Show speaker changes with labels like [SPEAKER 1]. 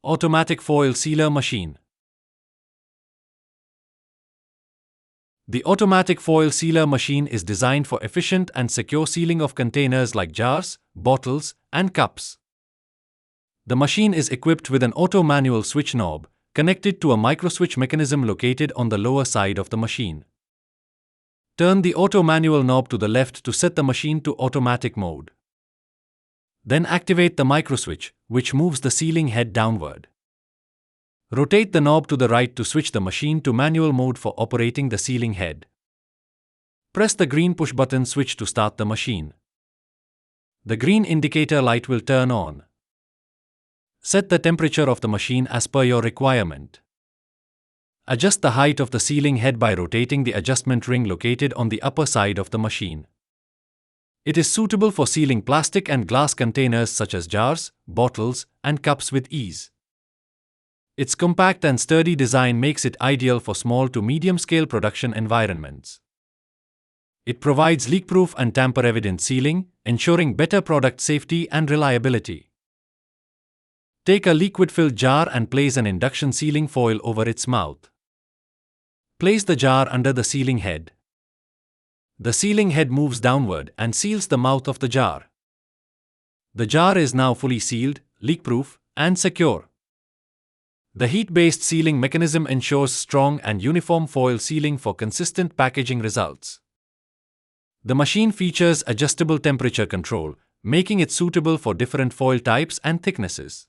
[SPEAKER 1] Automatic foil sealer machine. The automatic foil sealer machine is designed for efficient and secure sealing of containers like jars, bottles, and cups. The machine is equipped with an auto-manual switch knob, connected to a microswitch mechanism located on the lower side of the machine. Turn the auto-manual knob to the left to set the machine to automatic mode. Then activate the microswitch, which moves the sealing head downward. Rotate the knob to the right to switch the machine to manual mode for operating the sealing head. Press the green push button switch to start the machine. The green indicator light will turn on. Set the temperature of the machine as per your requirement. Adjust the height of the sealing head by rotating the adjustment ring located on the upper side of the machine. It is suitable for sealing plastic and glass containers such as jars, bottles, and cups with ease. Its compact and sturdy design makes it ideal for small to medium-scale production environments. It provides leak-proof and tamper-evident sealing, ensuring better product safety and reliability. Take a liquid-filled jar and place an induction sealing foil over its mouth. Place the jar under the sealing head. The sealing head moves downward and seals the mouth of the jar. The jar is now fully sealed, leak-proof, and secure. The heat-based sealing mechanism ensures strong and uniform foil sealing for consistent packaging results. The machine features adjustable temperature control, making it suitable for different foil types and thicknesses.